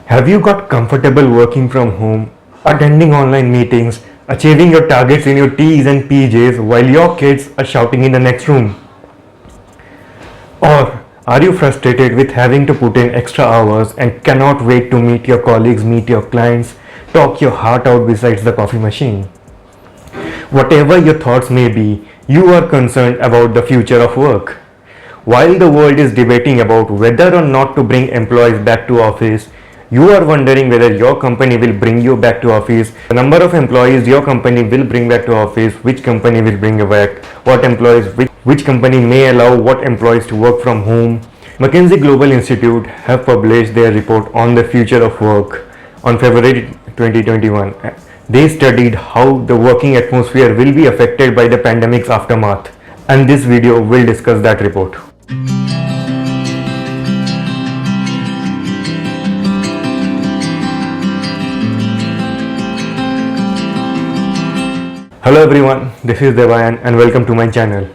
Have you got comfortable working from home, attending online meetings, achieving your targets in your T's and PJs while your kids are shouting in the next room? Or are you frustrated with having to put in extra hours and cannot wait to meet your colleagues, meet your clients, talk your heart out besides the coffee machine? Whatever your thoughts may be, you are concerned about the future of work. While the world is debating about whether or not to bring employees back to office, you are wondering whether your company will bring you back to office, the number of employees your company will bring back to office, which company will bring you back, what employees, which company may allow what employees to work from home. McKinsey Global Institute have published their report on the future of work on February 2021. They studied how the working atmosphere will be affected by the pandemic's aftermath, and this video will discuss that report. Hello everyone, this is Devayan and welcome to my channel.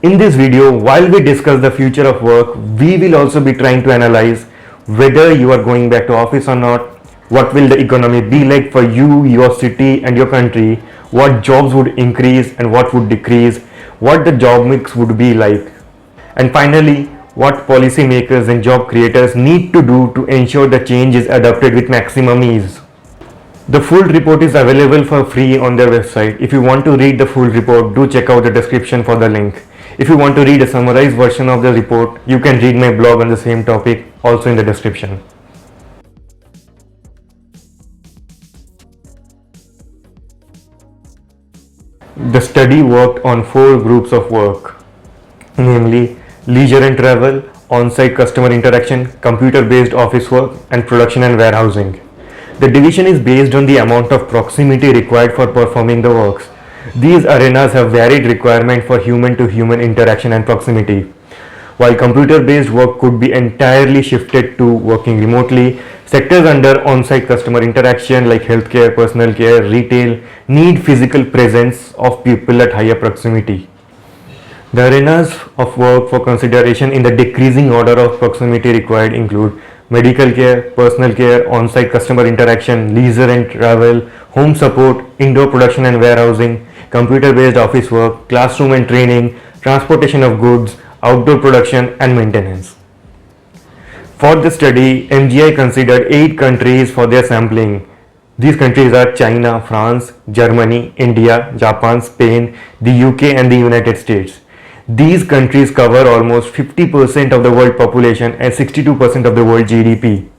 In this video, while we discuss the future of work, we will also be trying to analyze whether you are going back to office or not, what will the economy be like for you, your city and your country, what jobs would increase and what would decrease, what the job mix would be like, and finally, what policymakers and job creators need to do to ensure the change is adopted with maximum ease. The full report is available for free on their website. If you want to read the full report, do check out the description for the link. If you want to read a summarized version of the report, you can read my blog on the same topic, also in the description. The study worked on 4 groups of work, namely leisure and travel, on-site customer interaction, computer-based office work, and production and warehousing. The division is based on the amount of proximity required for performing the works. These arenas have varied requirement for human-to-human interaction and proximity. While computer-based work could be entirely shifted to working remotely, sectors under on-site customer interaction like healthcare, personal care, retail need physical presence of people at higher proximity. The arenas of work for consideration in the decreasing order of proximity required include medical care, personal care, on-site customer interaction, leisure and travel, home support, indoor production and warehousing, computer-based office work, classroom and training, transportation of goods, outdoor production and maintenance. For the study, MGI considered 8 countries for their sampling. These countries are China, France, Germany, India, Japan, Spain, the UK and the United States. These countries cover almost 50% of the world population and 62% of the world GDP.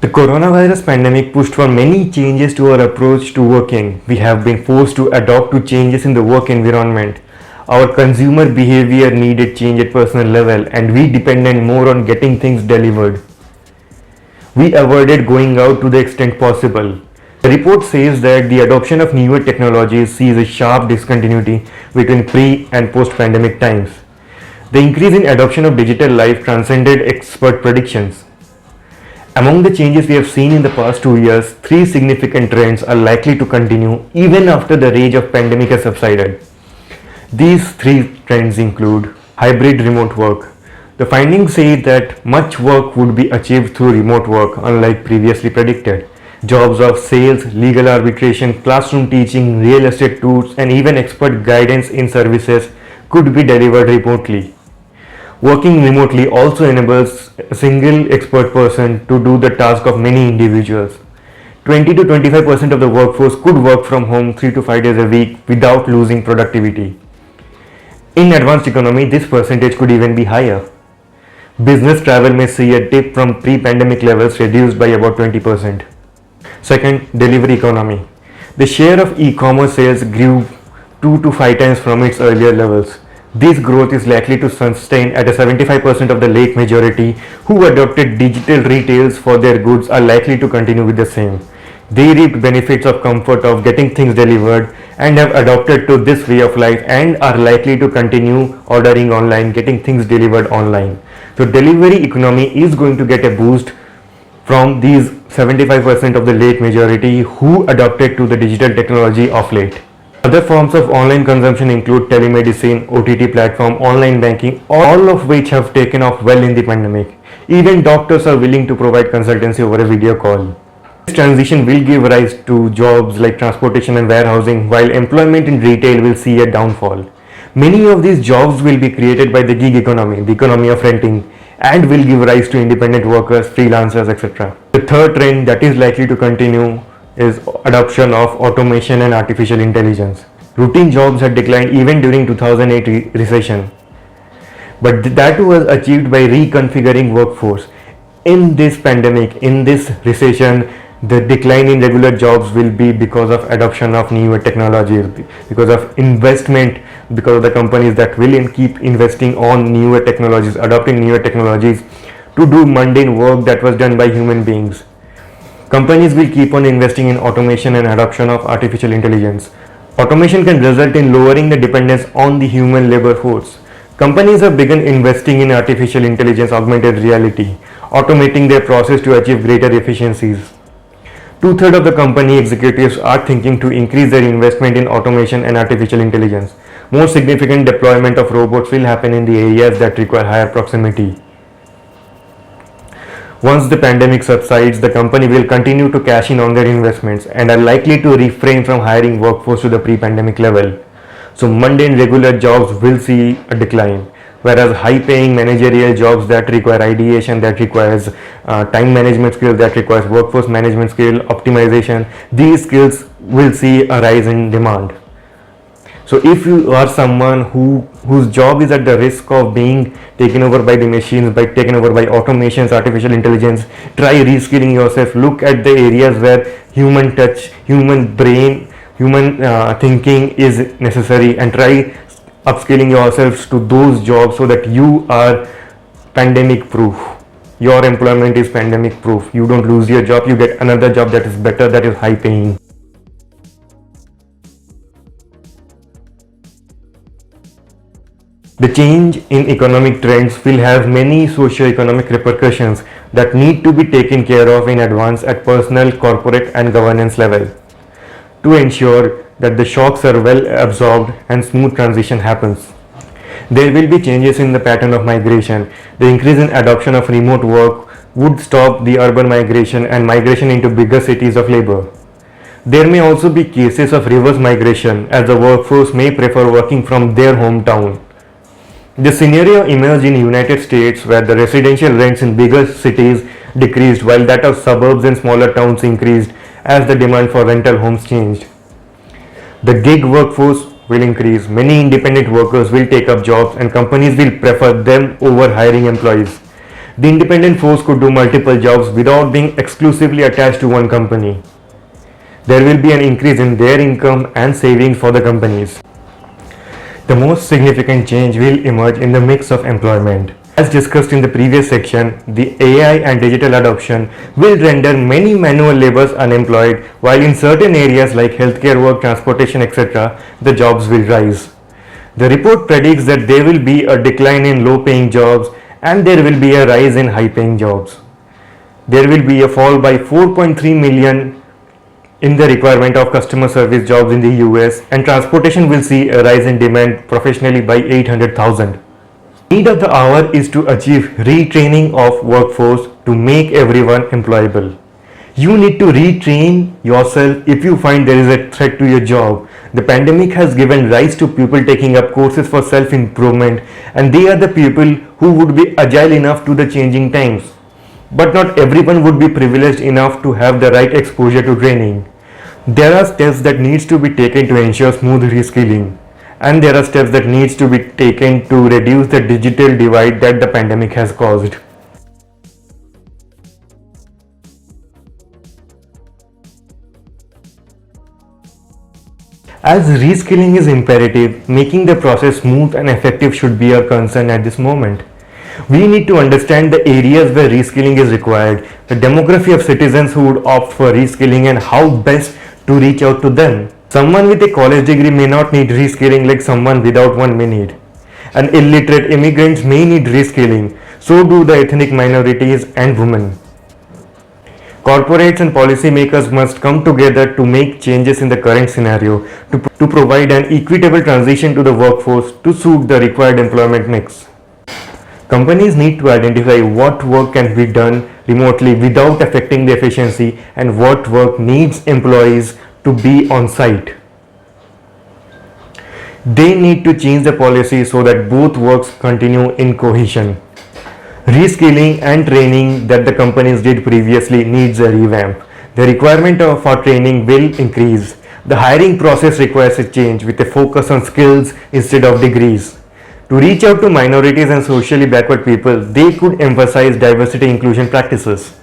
The coronavirus pandemic pushed for many changes to our approach to working. We have been forced to adapt to changes in the work environment. Our consumer behavior needed change at personal level and we depended more on getting things delivered. We avoided going out to the extent possible. The report says that the adoption of newer technologies sees a sharp discontinuity between pre- and post-pandemic times. The increase in adoption of digital life transcended expert predictions. Among the changes we have seen in the past 2 years, 3 significant trends are likely to continue even after the rage of pandemic has subsided. These 3 trends include hybrid remote work. The findings say that much work would be achieved through remote work, unlike previously predicted. Jobs of sales, legal arbitration, classroom teaching, real estate tours, and even expert guidance in services could be delivered remotely. Working remotely also enables a single expert person to do the task of many individuals. 20 to 25% of the workforce could work from home 3 to 5 days a week without losing productivity. In advanced economy, this percentage could even be higher. Business travel may see a dip from pre-pandemic levels reduced by about 20%. Second, delivery economy. The share of e-commerce sales grew 2 to 5 times from its earlier levels. This growth is likely to sustain at a 75% of the late majority who adopted digital retails for their goods are likely to continue with the same. They reaped benefits of comfort of getting things delivered and have adopted to this way of life and are likely to continue ordering online, getting things delivered online. So delivery economy is going to get a boost from these 75% of the late majority who adopted to the digital technology of late. Other forms of online consumption include telemedicine, OTT platform, online banking, all of which have taken off well in the pandemic. Even doctors are willing to provide consultancy over a video call. This transition will give rise to jobs like transportation and warehousing, while employment in retail will see a downfall. Many of these jobs will be created by the gig economy, the economy of renting, and will give rise to independent workers, freelancers, etc. The third trend that is likely to continue is adoption of automation and artificial intelligence. Routine jobs had declined even during 2008 recession, but that was achieved by reconfiguring workforce. In this pandemic, in this recession, the decline in regular jobs will be because of adoption of newer technologies, because of investment, because of the companies that will keep investing on newer technologies, adopting newer technologies to do mundane work that was done by human beings. Companies will keep on investing in automation and adoption of artificial intelligence. Automation can result in lowering the dependence on the human labor force. Companies have begun investing in artificial intelligence, augmented reality, automating their process to achieve greater efficiencies. Two-thirds of the company executives are thinking to increase their investment in automation and artificial intelligence. More significant deployment of robots will happen in the areas that require higher proximity. Once the pandemic subsides, the company will continue to cash in on their investments and are likely to refrain from hiring workforce to the pre-pandemic level. So mundane regular jobs will see a decline, whereas high-paying managerial jobs that require ideation, that requires time management skills, that requires workforce management skill, optimization, these skills will see a rise in demand. So if you are someone whose job is at the risk of being taken over by the machines, taken over by automations, artificial intelligence, try reskilling yourself. Look at the areas where human touch, human brain, human thinking is necessary, and try upskilling yourselves to those jobs so that you are pandemic proof. Your employment is pandemic proof. You don't lose your job, you get another job that is better, that is high paying. The change in economic trends will have many socio-economic repercussions that need to be taken care of in advance at personal, corporate and governance level to ensure that the shocks are well absorbed and smooth transition happens. There will be changes in the pattern of migration. The increase in adoption of remote work would stop the urban migration and migration into bigger cities of labor. There may also be cases of reverse migration, as the workforce may prefer working from their hometown. This scenario emerged in United States, where the residential rents in bigger cities decreased while that of suburbs and smaller towns increased as the demand for rental homes changed. The gig workforce will increase. Many independent workers will take up jobs and companies will prefer them over hiring employees. The independent force could do multiple jobs without being exclusively attached to one company. There will be an increase in their income and savings for the companies. The most significant change will emerge in the mix of employment. As discussed in the previous section, the AI and digital adoption will render many manual laborers unemployed, while in certain areas like healthcare work, transportation, etc., the jobs will rise. The report predicts that there will be a decline in low-paying jobs and there will be a rise in high-paying jobs. There will be a fall by 4.3 million in the requirement of customer service jobs in the US, and transportation will see a rise in demand professionally by 800,000. Need of the hour is to achieve retraining of workforce to make everyone employable. You need to retrain yourself if you find there is a threat to your job. The pandemic has given rise to people taking up courses for self-improvement, and they are the people who would be agile enough to the changing times. But not everyone would be privileged enough to have the right exposure to training. There are steps that needs to be taken to ensure smooth reskilling, and there are steps that needs to be taken to reduce the digital divide that the pandemic has caused. As reskilling is imperative, making the process smooth and effective should be our concern at this moment. We need to understand the areas where reskilling is required, the demography of citizens who would opt for reskilling, and how best to reach out to them. Someone with a college degree may not need reskilling like someone without one may need. And illiterate immigrants may need reskilling, so do the ethnic minorities and women. Corporates and policymakers must come together to make changes in the current scenario to provide an equitable transition to the workforce to suit the required employment mix. Companies need to identify what work can be done remotely without affecting the efficiency and what work needs employees to be on site. They need to change the policy so that both works continue in cohesion. Reskilling and training that the companies did previously needs a revamp. The requirement for training will increase. The hiring process requires a change with a focus on skills instead of degrees. To reach out to minorities and socially backward people, they could emphasize diversity inclusion practices.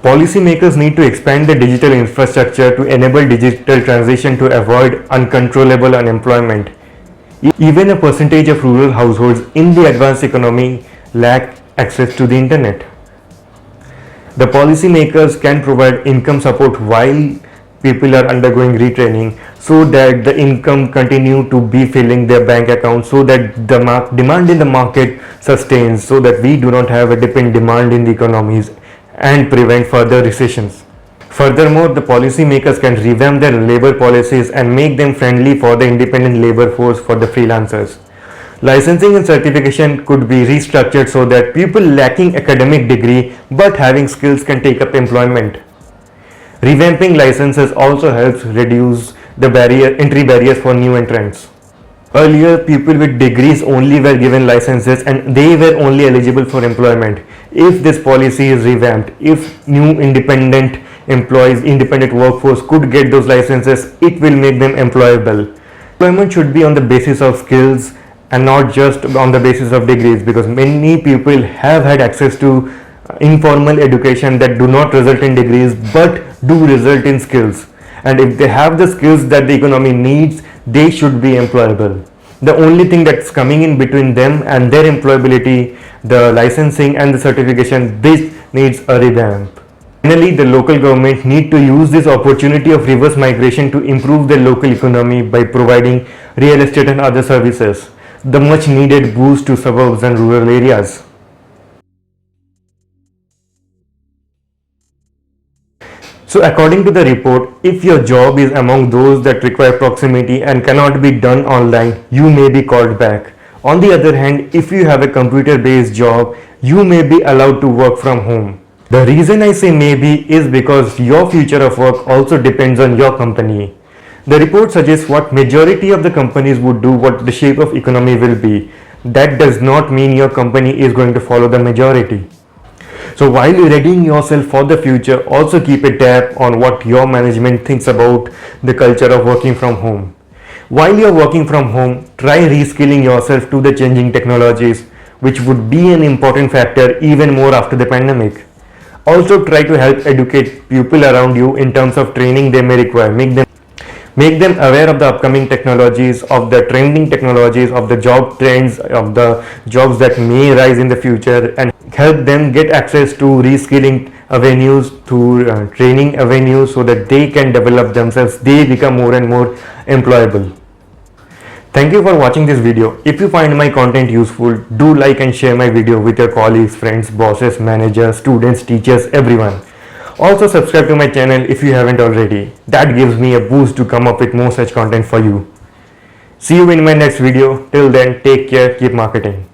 Policymakers need to expand the digital infrastructure to enable digital transition to avoid uncontrollable unemployment. Even a percentage of rural households in the advanced economy lack access to the internet. The policymakers can provide income support while people are undergoing retraining so that the income continue to be filling their bank account, so that the demand in the market sustains, so that we do not have a dip in demand in the economies and prevent further recessions. Furthermore, the policymakers can revamp their labor policies and make them friendly for the independent labor force for the freelancers. Licensing and certification could be restructured so that people lacking academic degree but having skills can take up employment. Revamping licenses also helps reduce the entry barriers for new entrants. Earlier, people with degrees only were given licenses and they were only eligible for employment. If this policy is revamped, if new independent employees, independent workforce could get those licenses, it will make them employable. Employment should be on the basis of skills and not just on the basis of degrees, because many people have had access to informal education that do not result in degrees but do result in skills, and if they have the skills that the economy needs, they should be employable. The only thing that's coming in between them and their employability, the licensing and the certification, this needs a revamp. Finally, the local government need to use this opportunity of reverse migration to improve the local economy by providing real estate and other services, the much needed boost to suburbs and rural areas. So according to the report, if your job is among those that require proximity and cannot be done online, you may be called back. On the other hand, if you have a computer-based job, you may be allowed to work from home. The reason I say maybe is because your future of work also depends on your company. The report suggests what majority of the companies would do, what the shape of economy will be. That does not mean your company is going to follow the majority. So while you're readying yourself for the future, also keep a tab on what your management thinks about the culture of working from home. While you're working from home, try reskilling yourself to the changing technologies, which would be an important factor even more after the pandemic. Also try to help educate people around you in terms of training they may require. Make them aware of the upcoming technologies, of the trending technologies, of the job trends, of the jobs that may rise in the future, and help them get access to reskilling avenues, to training avenues, so that they can develop themselves, they become more and more employable. Thank you for watching this video. If you find my content useful, do like and share my video with your colleagues, friends, bosses, managers, students, teachers, everyone. Also subscribe to my channel if you haven't already. That gives me a boost to come up with more such content for you. See you in my next video. Till then, take care, keep marketing.